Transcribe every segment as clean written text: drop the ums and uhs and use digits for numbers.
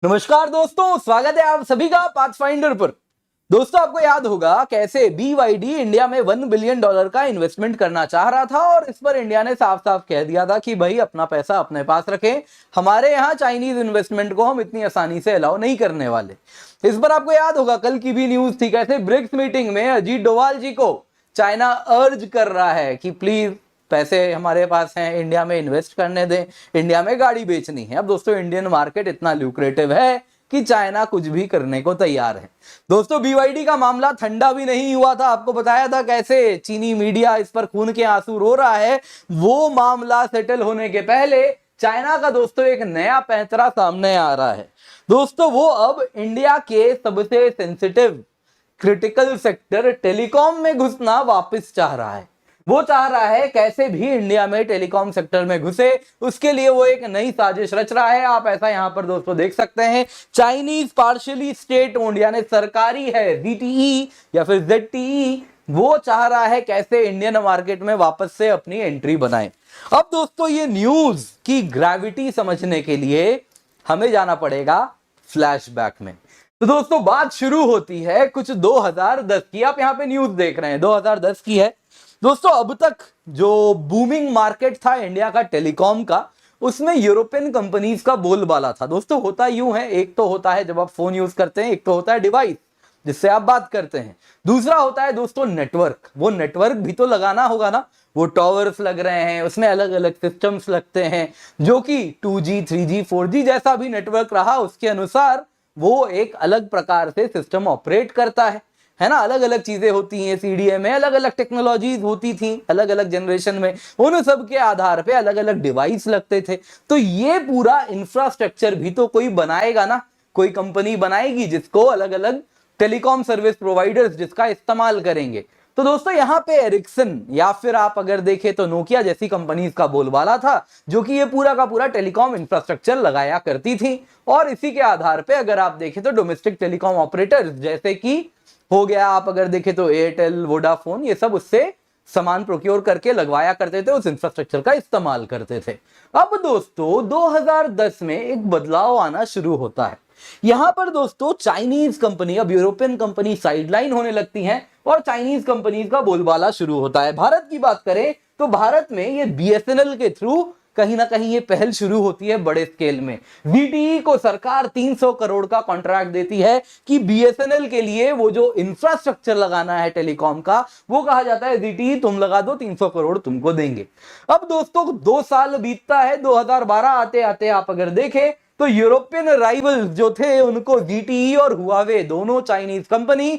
नमस्कार दोस्तों, स्वागत है आप सभी का पाथफाइंडर पर। दोस्तों, आपको याद होगा कैसे BYD इंडिया में $1 बिलियन का इन्वेस्टमेंट करना चाह रहा था और इस पर इंडिया ने साफ साफ कह दिया था कि भाई अपना पैसा अपने पास रखें, हमारे यहाँ चाइनीज इन्वेस्टमेंट को हम इतनी आसानी से अलाउ नहीं करने वाले। इस पर आपको याद होगा कल की भी न्यूज थी, कैसे ब्रिक्स मीटिंग में अजीत डोभाल जी को चाइना अर्ज कर रहा है कि प्लीज पैसे हमारे पास हैं, इंडिया में इन्वेस्ट करने दें, इंडिया में गाड़ी बेचनी है। अब दोस्तों, इंडियन मार्केट इतना ल्यूक्रेटिव है कि चाइना कुछ भी करने को तैयार है। दोस्तों, BYD का मामला ठंडा भी नहीं हुआ था, आपको बताया था कैसे चीनी मीडिया इस पर खून के आंसू रो रहा है। वो मामला सेटल होने के पहले चाइना का दोस्तों एक नया पैंतरा सामने आ रहा है। दोस्तों, वो अब इंडिया के सबसे सेंसिटिव क्रिटिकल सेक्टर टेलीकॉम में घुसना वापस चाह रहा है। वो चाह रहा है कैसे भी इंडिया में टेलीकॉम सेक्टर में घुसे, उसके लिए वो एक नई साजिश रच रहा है। आप ऐसा यहां पर दोस्तों देख सकते हैं, चाइनीज पार्शियली स्टेट ओन्ड यानी सरकारी है ZTE या फिर ZTE, वो चाह रहा है कैसे इंडियन मार्केट में वापस से अपनी एंट्री बनाए। अब दोस्तों, ये न्यूज की ग्रेविटी समझने के लिए हमें जाना पड़ेगा फ्लैशबैक में। तो दोस्तों, बात शुरू होती है कुछ 2010 की। आप यहां पे न्यूज देख रहे हैं, 2010 की है। दोस्तों, अब तक जो बूमिंग मार्केट था इंडिया का टेलीकॉम का, उसमें यूरोपियन कंपनीज का बोलबाला था। दोस्तों, होता यूं है, एक तो होता है जब आप फोन यूज करते हैं, एक तो होता है डिवाइस जिससे आप बात करते हैं, दूसरा होता है दोस्तों नेटवर्क। वो नेटवर्क भी तो लगाना होगा ना, वो टॉवर्स लग रहे हैं, उसमें अलग अलग सिस्टम्स लगते हैं जो कि 2G 3G 4G जैसा भी नेटवर्क रहा उसके अनुसार वो एक अलग प्रकार से सिस्टम ऑपरेट करता है ना। अलग अलग चीजें होती हैं, CDM में अलग अलग टेक्नोलॉजीज होती थी अलग अलग जनरेशन में, उन सब के आधार पे अलग अलग डिवाइस लगते थे। तो ये पूरा इंफ्रास्ट्रक्चर भी तो कोई बनाएगा ना, कोई कंपनी बनाएगी जिसको अलग अलग टेलीकॉम सर्विस प्रोवाइडर्स जिसका इस्तेमाल करेंगे। तो दोस्तों, यहाँ पे एरिक्सन या फिर आप अगर देखें तो नोकिया जैसी कंपनीज का बोलबाला था, जो कि ये पूरा का पूरा टेलीकॉम इंफ्रास्ट्रक्चर लगाया करती थी। और इसी के आधार पे अगर आप देखें तो डोमेस्टिक टेलीकॉम ऑपरेटर्स जैसे कि हो गया, आप अगर देखें तो एयरटेल, वोडाफोन, ये सब उससे सामान प्रोक्योर करके लगवाया करते थे, उस इंफ्रास्ट्रक्चर का इस्तेमाल करते थे। अब दोस्तों, 2010 में एक बदलाव आना शुरू होता है। यहां पर दोस्तों चाइनीज कंपनी, अब यूरोपियन कंपनी साइडलाइन होने लगती हैं और चाइनीज कंपनीज का बोलबाला शुरू होता है। भारत की बात करें तो भारत में ये BSNL के थ्रू कहीं ना कहीं ये पहल शुरू होती है बड़े स्केल में। ZTE को सरकार 300 करोड़ का कॉन्ट्रैक्ट देती है कि BSNL के लिए वो जो इंफ्रास्ट्रक्चर लगाना है टेलीकॉम का, वो कहा जाता है ZTE तुम लगा दो, 300 करोड़ तुमको देंगे। अब दोस्तों, 2 साल बीतता है, 2012 आते आते आप अगर देखें तो यूरोपियन राइवल्स जो थे उनको ZTE और हुआवे दोनों चाइनीज कंपनी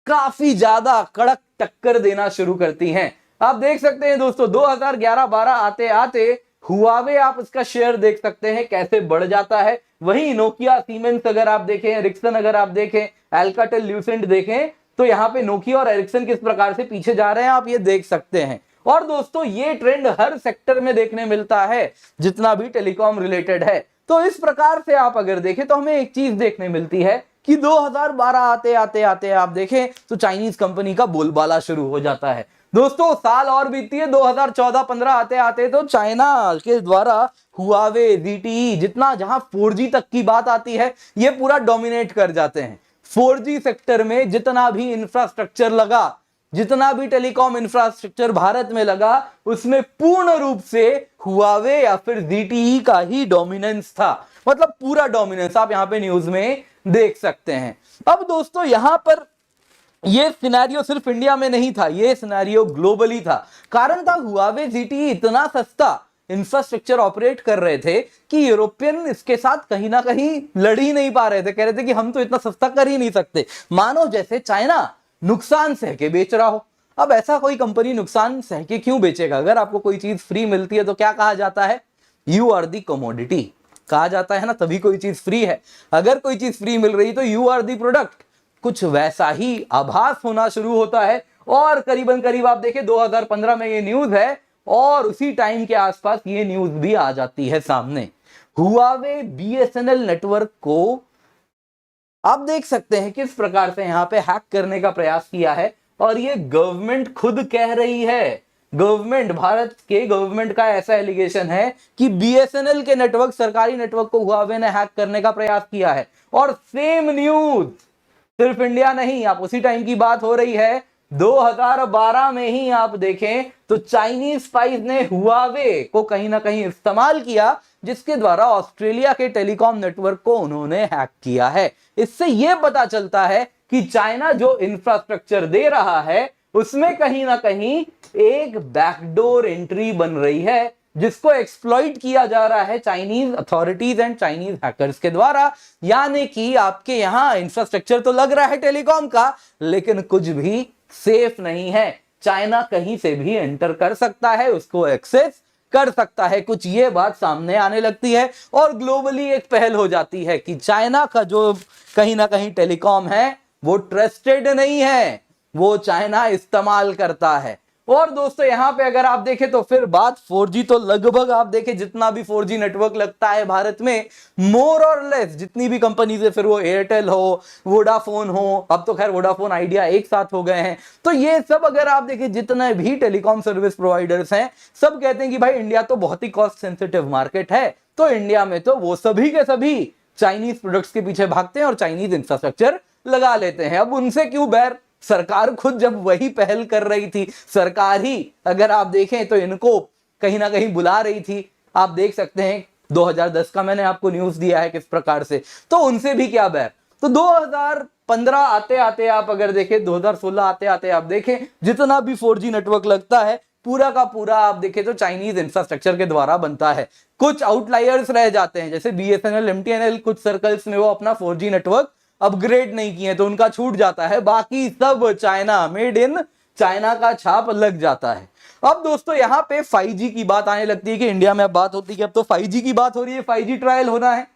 काफी ज्यादा कड़क टक्कर देना शुरू करती हैं। आप देख सकते हैं दोस्तों, 2011-12 आते आते हुआवे, आप इसका शेयर देख सकते हैं कैसे बढ़ जाता है। वहीं नोकिया, सीमेंस अगर आप देखें, एरिक्सन अगर आप देखें, अल्काटेल, ल्यूसेंट देखें, तो यहाँ पे नोकिया और एरिक्सन किस प्रकार से पीछे जा रहे हैं आप ये देख सकते हैं। और दोस्तों, ये ट्रेंड हर सेक्टर में देखने मिलता है जितना भी टेलीकॉम रिलेटेड है। तो इस प्रकार से आप अगर देखें तो हमें एक चीज देखने मिलती है कि 2012 आते आते आते आप देखें तो चाइनीज कंपनी का बोलबाला शुरू हो जाता है। दोस्तों, साल और बीतती है, 2014-15 आते आते तो चाइना के द्वारा हुआवे, ZTE, जितना जहां 4G तक की बात आती है, ये पूरा डोमिनेट कर जाते हैं। 4G सेक्टर में जितना भी इंफ्रास्ट्रक्चर लगा, जितना भी टेलीकॉम इंफ्रास्ट्रक्चर भारत में लगा, उसमें पूर्ण रूप से हुआवे या फिर ZTE का ही डोमिनेंस था। मतलब पूरा डोमिनेंस आप यहां पे न्यूज में देख सकते हैं। अब दोस्तों, यहां पर ये सिनेरियो सिर्फ इंडिया में नहीं था, ये सिनेरियो ग्लोबली था। कारण था हुआवे, ZTE इतना सस्ता इंफ्रास्ट्रक्चर ऑपरेट कर रहे थे कि यूरोपियन इसके साथ कहीं ना कहीं लड़ ही नहीं पा रहे थे। कह रहे थे कि हम तो इतना सस्ता कर ही नहीं सकते, मानो जैसे चाइना नुकसान सह के बेच रहा हो। अब ऐसा कोई कंपनी नुकसान सह के क्यों बेचेगा? अगर आपको कोई चीज फ्री मिलती है तो क्या कहा जाता है? यू आर दी कमोडिटी कहा जाता है ना, तभी कोई चीज फ्री है। अगर कोई चीज फ्री मिल रही तो यू आर दी प्रोडक्ट। कुछ वैसा ही आभास होना शुरू होता है। और करीबन करीब आप देखें 2015 में ये न्यूज है और उसी टाइम के आसपास ये न्यूज भी आ जाती है सामने। हुआवे BSNL नेटवर्क को आप देख सकते हैं किस प्रकार से यहां पे हैक करने का प्रयास किया है। और ये गवर्नमेंट खुद कह रही है, गवर्नमेंट, भारत के गवर्नमेंट का ऐसा एलिगेशन है कि बीएसएनएल के नेटवर्क, सरकारी नेटवर्क को हुआवे ने हैक करने का प्रयास किया है। और सेम न्यूज सिर्फ इंडिया नहीं, आप उसी टाइम की बात हो रही है 2012 में ही आप देखें तो चाइनीज स्पाइस ने हुआवे को कहीं ना कहीं इस्तेमाल किया, जिसके द्वारा ऑस्ट्रेलिया के टेलीकॉम नेटवर्क को उन्होंने हैक किया है। इससे यह पता चलता है कि चाइना जो इंफ्रास्ट्रक्चर दे रहा है उसमें कहीं ना कहीं एक बैकडोर एंट्री बन रही है, जिसको एक्सप्लॉइट किया जा रहा है Chinese authorities and Chinese hackers के द्वारा। यानी कि आपके यहां इंफ्रास्ट्रक्चर तो लग रहा है टेलीकॉम का, लेकिन कुछ भी सेफ नहीं है। चाइना कहीं से भी एंटर कर सकता है, उसको एक्सेस कर सकता है। कुछ ये बात सामने आने लगती है और ग्लोबली एक पहल हो जाती है कि चाइना का जो कहीं ना कहीं टेलीकॉम है वो ट्रस्टेड नहीं है, वो चाइना इस्तेमाल करता है। और दोस्तों यहां पे अगर आप देखें तो फिर बात 4G, तो लगभग आप देखें जितना भी 4G नेटवर्क लगता है भारत में, मोर और लेस जितनी भी कंपनीज है, फिर वो एयरटेल हो, वोडाफोन हो, अब तो खैर वोडाफोन आइडिया एक साथ हो गए हैं, तो ये सब अगर आप देखें जितने भी टेलीकॉम सर्विस प्रोवाइडर्स हैं, सब कहते हैं कि भाई इंडिया तो बहुत ही कॉस्ट सेंसिटिव मार्केट है, तो इंडिया में तो वो सभी के सभी चाइनीज प्रोडक्ट्स के पीछे भागते हैं और चाइनीज इंफ्रास्ट्रक्चर लगा लेते हैं। अब उनसे क्यों बैर, सरकार खुद जब वही पहल कर रही थी, सरकार ही अगर आप देखें तो इनको कहीं ना कहीं बुला रही थी। आप देख सकते हैं 2010 का मैंने आपको न्यूज दिया है किस प्रकार से, तो उनसे भी क्या बैर। तो 2015 आते आते आप अगर देखें, 2016 आते आते आप देखें जितना भी 4G नेटवर्क लगता है पूरा का पूरा आप देखें तो चाइनीज इंफ्रास्ट्रक्चर के द्वारा बनता है। कुछ आउटलायर्स रह जाते हैं, जैसे बीएसएनएल, एमटीएनएल, कुछ सर्कल्स में वो अपना 4G नेटवर्क अपग्रेड नहीं किए तो उनका छूट जाता है, बाकी सब चाइना, मेड इन चाइना का छाप लग जाता है। अब दोस्तों यहां पे 5G की बात आने लगती है कि इंडिया में अब बात होती है कि अब तो 5G की बात हो रही है, 5G ट्रायल होना है,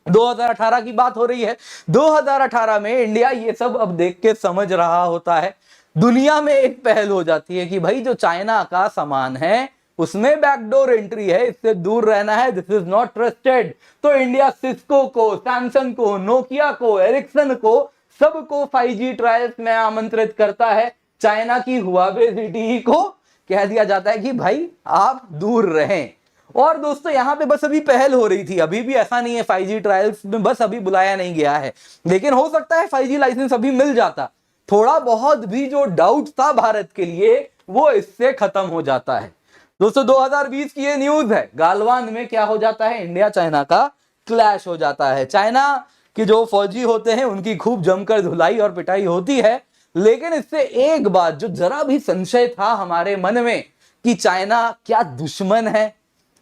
2018 की बात हो रही है। 2018 में इंडिया ये सब अब देख के समझ रहा होता है, दुनिया में एक पहल हो जाती है कि भाई जो चाइना का सामान है उसमें बैकडोर एंट्री है, इससे दूर रहना है, दिस इज नॉट ट्रस्टेड। तो इंडिया सिस्को को, सैमसंग को, नोकिया को, एरिक्सन को, सबको 5G ट्रायल्स में आमंत्रित करता है। चाइना की हुआवे ZTE को कह दिया जाता है कि भाई आप दूर रहें। और दोस्तों यहां पे बस अभी पहल हो रही थी, अभी भी ऐसा नहीं है 5G ट्रायल्स में बस अभी बुलाया नहीं गया है, लेकिन हो सकता है 5G लाइसेंस अभी मिल जाता, थोड़ा बहुत भी जो डाउट था भारत के लिए वो इससे खत्म हो जाता है। दोस्तों 2020 की ये न्यूज है, गालवान में क्या हो जाता है, इंडिया चाइना का क्लैश हो जाता है। चाइना के जो फौजी होते हैं उनकी खूब जमकर धुलाई और पिटाई होती है, लेकिन इससे एक बात जो जरा भी संशय था हमारे मन में कि चाइना क्या दुश्मन है,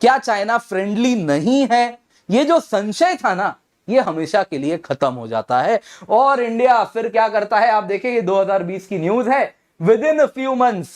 क्या चाइना फ्रेंडली नहीं है, ये जो संशय था ना ये हमेशा के लिए खत्म हो जाता है। और इंडिया फिर क्या करता है, आप देखिए 2020 की न्यूज है, with in a few months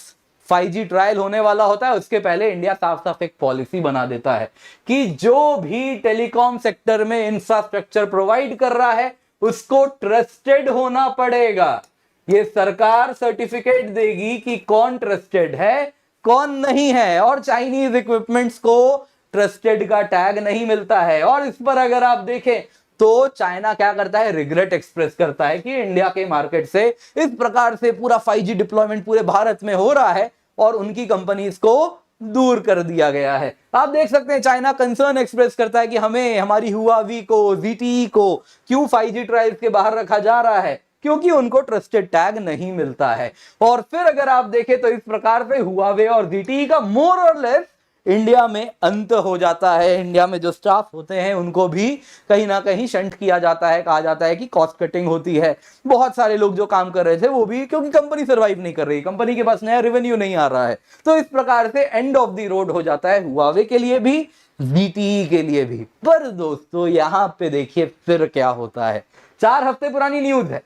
5G trial होने वाला होता है, उसके पहले इंडिया साफ साफ एक पॉलिसी बना देता है कि जो भी टेलीकॉम सेक्टर में इंफ्रास्ट्रक्चर प्रोवाइड कर रहा है उसको ट्रस्टेड होना पड़ेगा। ये सरकार सर्टिफिकेट देगी कि कौन ट्रस्टेड है कौन नहीं है, और चाइनीज इक्विपमेंट्स को ट्रस्टेड का टैग नहीं मिलता है। और इस पर अगर आप देखें तो चाइना क्या करता है, रिग्रेट एक्सप्रेस करता है कि इंडिया के मार्केट से इस प्रकार से पूरा 5G डिप्लॉयमेंट पूरे भारत में हो रहा है और उनकी कंपनीज को दूर कर दिया गया है। आप देख सकते हैं चाइना कंसर्न एक्सप्रेस करता है कि हमें, हमारी हुआवी को, ZTE को क्यों 5G ट्रायल्स के बाहर रखा जा रहा है, क्योंकि उनको ट्रस्टेड टैग नहीं मिलता है। और फिर अगर आप देखें तो इस प्रकार से हुआवे और ZTE का मोर और लेस इंडिया में अंत हो जाता है। इंडिया में जो स्टाफ होते हैं उनको भी कहीं ना कहीं शंट किया जाता है, कहा जाता है कि कॉस्ट कटिंग होती है। बहुत सारे लोग जो काम कर रहे थे वो भी, क्योंकि कंपनी सर्वाइव नहीं कर रही, कंपनी के पास नया रेवेन्यू नहीं आ रहा है, तो इस प्रकार से एंड ऑफ द रोड हो जाता है हुआवे के लिए भी, ZTE के लिए भी। पर दोस्तों यहां पे देखिए फिर क्या होता है, 4 हफ्ते पुरानी न्यूज है,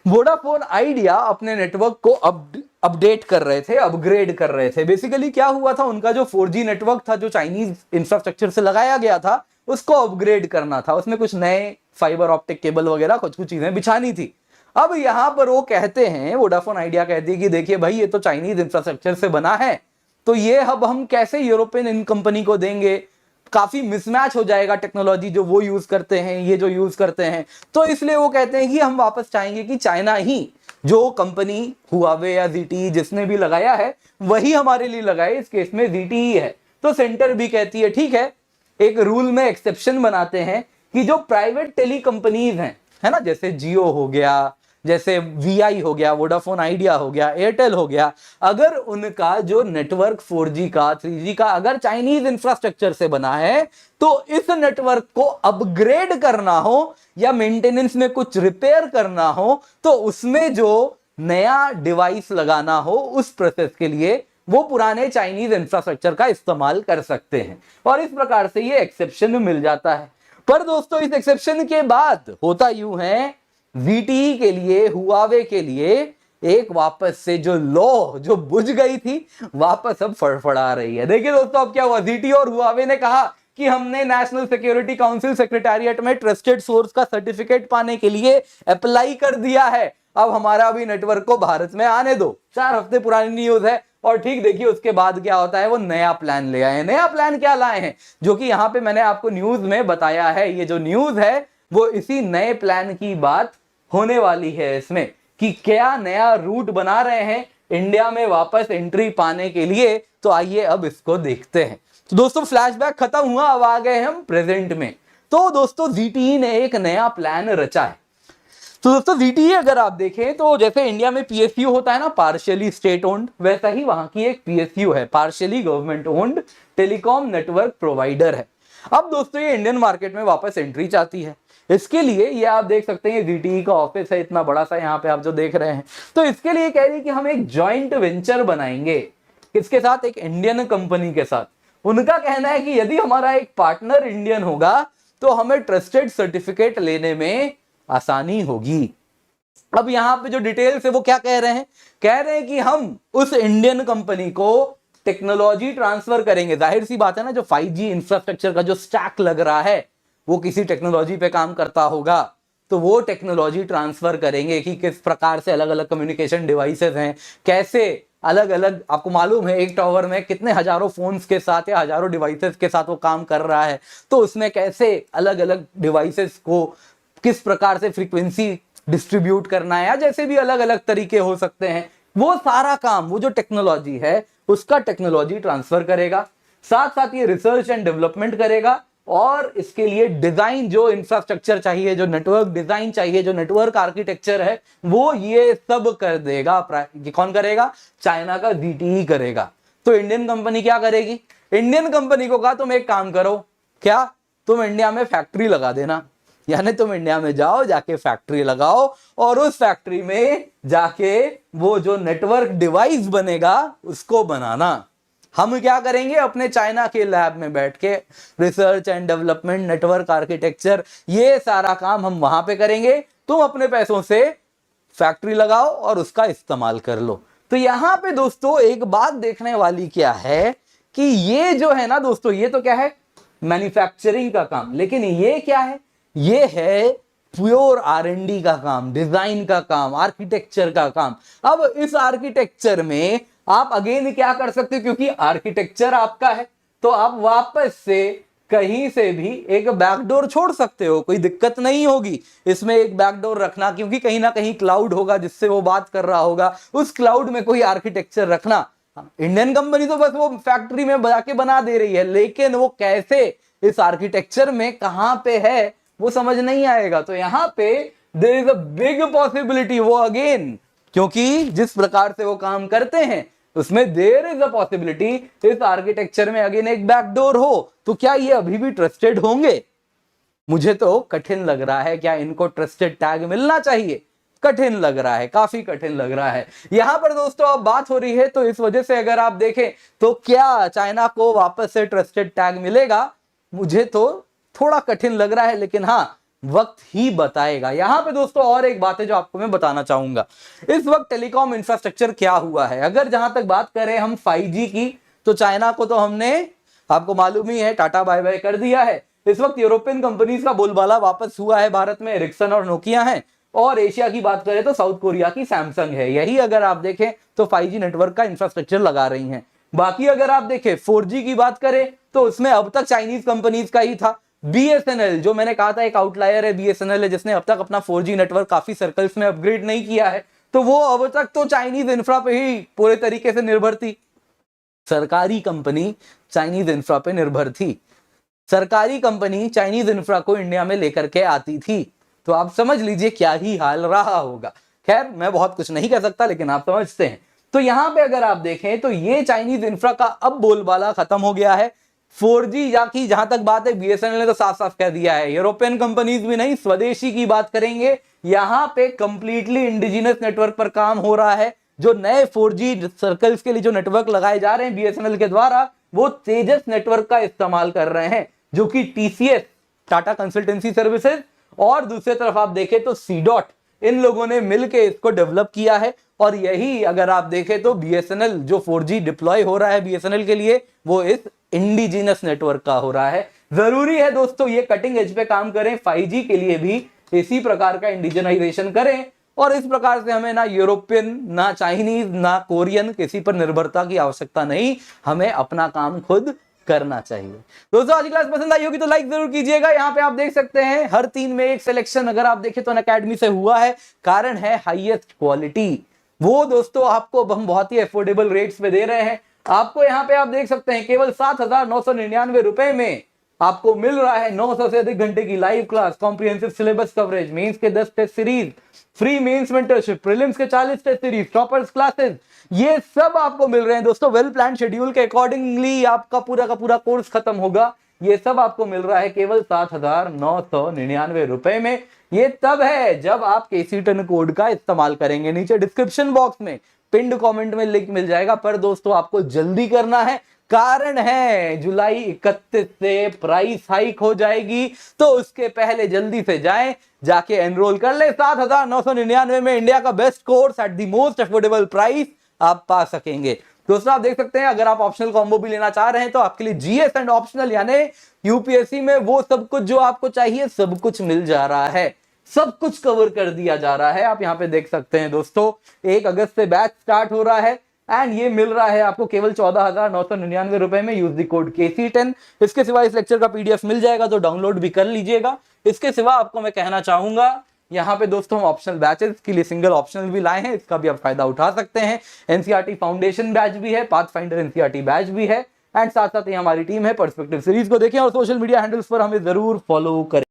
वोडाफोन आइडिया अपने नेटवर्क को अपडेट कर रहे थे, अपग्रेड कर रहे थे। बेसिकली क्या हुआ था, उनका जो 4G नेटवर्क था जो चाइनीज इंफ्रास्ट्रक्चर से लगाया गया था उसको अपग्रेड करना था, उसमें कुछ नए फाइबर ऑप्टिक केबल वगैरह कुछ चीजें बिछानी थी। अब यहां पर वो कहते हैं, वोडाफोन आइडिया कहती है कि देखिए भाई ये तो चाइनीज इंफ्रास्ट्रक्चर से बना है, तो ये अब हम कैसे यूरोपियन इन कंपनी को देंगे, काफी मिसमैच हो जाएगा टेक्नोलॉजी जो वो यूज करते हैं, ये जो यूज करते हैं। तो इसलिए वो कहते हैं कि हम वापस चाहेंगे कि चाइना ही जो कंपनी हुआवे या ZTE जिसने भी लगाया है वही हमारे लिए लगाए, इस केस में ZTE है। तो सेंटर भी कहती है ठीक है, एक रूल में एक्सेप्शन बनाते हैं कि जो प्राइवेट टेली कंपनीज हैं, है ना, जैसे जियो हो गया, जैसे VI हो गया, वोडाफोन आइडिया हो गया, एयरटेल हो गया, अगर उनका जो नेटवर्क 4G का 3G का अगर चाइनीज इंफ्रास्ट्रक्चर से बना है, तो इस नेटवर्क को अपग्रेड करना हो या मेंटेनेंस में कुछ रिपेयर करना हो, तो उसमें जो नया डिवाइस लगाना हो उस प्रोसेस के लिए वो पुराने चाइनीज इंफ्रास्ट्रक्चर का इस्तेमाल कर सकते हैं, और इस प्रकार से ये एक्सेप्शन मिल जाता है। पर दोस्तों इस एक्सेप्शन के बाद होता यूं है, ZTE के लिए, हुआवे के लिए एक वापस से जो लॉ जो बुझ गई थी वापस अब फड़फड़ा रही है। देखिए दोस्तों अब क्या हुआ, ZTE और हुआवे ने कहा कि हमने नेशनल सिक्योरिटी काउंसिल सेक्रेटेरिएट में ट्रस्टेड सोर्स का सर्टिफिकेट पाने के लिए अप्लाई कर दिया है, अब हमारा भी नेटवर्क को भारत में आने दो। 4 हफ्ते पुरानी न्यूज है, और ठीक देखिए उसके बाद क्या होता है, वो नया प्लान ले आए हैं। नया प्लान क्या लाए हैं, जो कि यहां पे मैंने आपको न्यूज में बताया है, ये जो न्यूज है वो इसी नए प्लान की बात होने वाली है इसमें, कि क्या नया रूट बना रहे हैं इंडिया में वापस एंट्री पाने के लिए। तो आइए अब इसको देखते हैं। तो दोस्तों फ्लैशबैक खत्म हुआ, अब आ गए हम प्रेजेंट में। तो दोस्तों ZTE ने एक नया प्लान रचा है। तो दोस्तों ZTE अगर आप देखें तो जैसे इंडिया में PSU होता है ना, पार्शियली स्टेट ओन्ड, वैसा ही वहां की एक PSU है, partially government owned telecom network provider है। अब दोस्तों ये इंडियन मार्केट में वापस एंट्री चाहती है। इसके लिए ये आप देख सकते हैं ZTE का ऑफिस है इतना बड़ा सा, यहाँ पे आप जो देख रहे हैं। तो इसके लिए कह रही है कि हम एक जॉइंट वेंचर बनाएंगे, किसके साथ, एक इंडियन कंपनी के साथ। उनका कहना है कि यदि हमारा एक पार्टनर इंडियन होगा तो हमें ट्रस्टेड सर्टिफिकेट लेने में आसानी होगी। अब यहां पे जो डिटेल्स है वो क्या कह रहे हैं, कह रहे हैं कि हम उस इंडियन कंपनी को टेक्नोलॉजी ट्रांसफर करेंगे। जाहिर सी बात है ना, जो 5G इंफ्रास्ट्रक्चर का जो स्टैक लग रहा है वो किसी टेक्नोलॉजी पे काम करता होगा, तो वो टेक्नोलॉजी ट्रांसफर करेंगे कि किस प्रकार से अलग अलग कम्युनिकेशन डिवाइसेस हैं, कैसे अलग अलग, आपको मालूम है एक टावर में कितने हजारों फोन्स के साथ या हजारों डिवाइसेस के साथ वो काम कर रहा है, तो उसमें कैसे अलग अलग डिवाइसेस को किस प्रकार से फ्रीक्वेंसी डिस्ट्रीब्यूट करना है, या जैसे भी अलग अलग तरीके हो सकते हैं, वो सारा काम वो जो टेक्नोलॉजी है उसका टेक्नोलॉजी ट्रांसफर करेगा। साथ साथ ये रिसर्च एंड डेवलपमेंट करेगा, और इसके लिए डिजाइन, जो इंफ्रास्ट्रक्चर चाहिए, जो नेटवर्क डिजाइन चाहिए, जो नेटवर्क आर्किटेक्चर है, वो ये सब कर देगा। कौन करेगा, चाइना का ZTE करेगा। तो इंडियन कंपनी क्या करेगी, इंडियन कंपनी को कहा तुम एक काम करो, क्या, तुम इंडिया में फैक्ट्री लगा देना, यानी तुम इंडिया में जाओ, जाके फैक्ट्री लगाओ, और उस फैक्ट्री में जाके वो जो नेटवर्क डिवाइस बनेगा उसको बनाना। हम क्या करेंगे, अपने चाइना के लैब में बैठ के research and development, network architecture, ये सारा काम हम वहां पे करेंगे, तुम अपने पैसों से फैक्ट्री लगाओ और उसका इस्तेमाल कर लो। तो यहां पे दोस्तों एक बात देखने वाली क्या है कि ये जो है ना दोस्तों, ये तो क्या है, मैन्युफैक्चरिंग का काम, लेकिन ये क्या है, ये है प्योर R&D का काम, डिजाइन का काम, आर्किटेक्चर का काम। अब इस आर्किटेक्चर में आप अगेन क्या कर सकते हो, क्योंकि आर्किटेक्चर आपका है, तो आप वापस से कहीं से भी एक बैकडोर छोड़ सकते हो, कोई दिक्कत नहीं होगी इसमें एक बैकडोर रखना, क्योंकि कहीं ना कहीं क्लाउड होगा जिससे वो बात कर रहा होगा, उस क्लाउड में कोई आर्किटेक्चर रखना। इंडियन कंपनी तो बस वो फैक्ट्री में जाके बना दे रही है, लेकिन वो कैसे इस आर्किटेक्चर में कहां पे है वो समझ नहीं आएगा। तो यहां पे there is a big possibility, वो अगेन, क्योंकि जिस प्रकार से वो काम करते हैं उसमें देयर इज अ पॉसिबिलिटी इस आर्किटेक्चर में अगेन एक बैकडोर हो। तो क्या ये अभी भी ट्रस्टेड होंगे, मुझे तो कठिन लग रहा है। क्या इनको ट्रस्टेड टैग मिलना चाहिए, कठिन लग रहा है, काफी कठिन लग रहा है। यहां पर दोस्तों अब बात हो रही है, तो इस वजह से अगर आप देखें तो क्या चाइना को वापस से ट्रस्टेड टैग मिलेगा, मुझे तो थोड़ा कठिन लग रहा है, लेकिन हाँ वक्त ही बताएगा। यहां पे दोस्तों और एक बात है जो आपको मैं बताना चाहूंगा, इस वक्त टेलीकॉम इंफ्रास्ट्रक्चर क्या हुआ है। अगर जहां तक बात करें हम 5G की, तो चाइना को तो हमने, आपको मालूम ही है, टाटा बाय बाय कर दिया है। इस वक्त यूरोपियन कंपनीज का बोलबाला वापस हुआ है भारत में, एरिक्सन और नोकिया है, और एशिया की बात करें तो साउथ कोरिया की सैमसंग है। यही अगर आप देखें तो 5G नेटवर्क का इंफ्रास्ट्रक्चर लगा रही हैं। बाकी अगर आप देखें 4G की बात करें तो उसमें अब तक चाइनीज कंपनीज का ही था। BSNL, जो मैंने कहा था एक आउटलायर है, BSNL है जिसने अब तक अपना 4G नेटवर्क काफी सर्कल्स में अपग्रेड नहीं किया है, तो वो अब तक तो चाइनीज इंफ्रा पे ही पूरे तरीके से निर्भर थी। सरकारी कंपनी चाइनीज इंफ्रा पे निर्भर थी, सरकारी कंपनी चाइनीज इंफ्रा को इंडिया में लेकर के आती थी। तो आप समझ लीजिए क्या ही हाल रहा होगा। खैर मैं बहुत कुछ नहीं कह सकता, लेकिन आप समझते हैं। तो यहां पे अगर आप देखें तो ये चाइनीज इंफ्रा का अब बोलबाला खत्म हो गया है। 4G की जहां तक बात है, BSNL ने तो साफ साफ कह दिया है, यूरोपियन कंपनीज भी नहीं, स्वदेशी की बात करेंगे। यहां पे कंप्लीटली इंडिजिनस नेटवर्क पर काम हो रहा है। जो नए 4G सर्कल्स के लिए जो नेटवर्क लगाए जा रहे हैं BSNL के द्वारा, वो तेजस नेटवर्क का इस्तेमाल कर रहे हैं, जो कि TCS, टाटा कंसल्टेंसी सर्विसेज, और दूसरी तरफ आप देखें तो CDOT, इन लोगों ने मिलकर इसको डेवलप किया है। और यही अगर आप देखें तो BSNL जो 4G डिप्लॉय हो रहा है BSNL के लिए, वो इस इंडिजिनस नेटवर्क का हो रहा है। जरूरी है दोस्तों ये कटिंग एज पे काम करें, 5G के लिए भी इसी प्रकार का इंडिजनाइजेशन करें, और इस प्रकार से हमें ना यूरोपियन, ना चाइनीज, ना कोरियन किसी पर निर्भरता की आवश्यकता नहीं, हमें अपना काम खुद करना चाहिए। दोस्तों आज की क्लास पसंद आई होगी तो लाइक जरूर कीजिएगा। यहाँ पे आप देख सकते हैं हर 3 में एक सिलेक्शन अगर आप देखें तो अनअकैडमी से हुआ है। कारण है हाईएस्ट क्वालिटी। वो दोस्तों आपको हम बहुत ही अफोर्डेबल रेट्स पे दे रहे हैं। आपको यहाँ पे आप देख सकते हैं केवल 7,999 रुपए में आपको मिल रहा है 900 से अधिक घंटे की live class, comprehensive syllabus coverage, mains के 10 test series, free mains mentorship, prelims के 40 टेस्ट सीरीज, टॉपर्स क्लासेस, ये सब आपको मिल रहे हैं दोस्तों। वेल प्लान शेड्यूल के अकॉर्डिंगली आपका पूरा का पूरा कोर्स खत्म होगा। ये सब आपको मिल रहा है केवल 7,999 रुपए में। ये तब है जब आप KC10 कोड का इस्तेमाल करेंगे। नीचे डिस्क्रिप्शन बॉक्स में पिंड कमेंट में लिंक मिल जाएगा, पर दोस्तों आपको जल्दी करना है। कारण है जुलाई 31 से प्राइस हाइक हो जाएगी, तो उसके पहले जल्दी से जाएं, जाके एनरोल कर ले। 7,999 में इंडिया का best course at the most affordable price आप पा सकेंगे। दोस्तों आप देख सकते हैं अगर आप ऑप्शनल कॉम्बो भी लेना चाह रहे हैं तो आपके लिए GS एंड ऑप्शनल यानी UPSC में वो सब कुछ जो आपको चाहिए सब कुछ मिल जा रहा है, सब कुछ कवर कर दिया जा रहा है। आप यहाँ पे देख सकते हैं दोस्तों 1 अगस्त से बैच स्टार्ट हो रहा है एंड ये मिल रहा है आपको केवल 14,999 रुपए में। Use the code KC10। इसके सिवा इस लेक्चर का PDF मिल जाएगा तो डाउनलोड भी कर लीजिएगा। इसके सिवा आपको मैं कहना चाहूंगा यहाँ पे दोस्तों हम ऑप्शनल बैचेस के लिए सिंगल ऑप्शनल भी लाए हैं, इसका भी आप फायदा उठा सकते हैं। NCERT फाउंडेशन बैच भी है, पाथफाइंडर NCERT बैच भी है, एंड साथ साथ ही हमारी टीम है। पर्सपेक्टिव सीरीज को देखें और सोशल मीडिया हैंडल्स पर हमें जरूर फॉलो करें।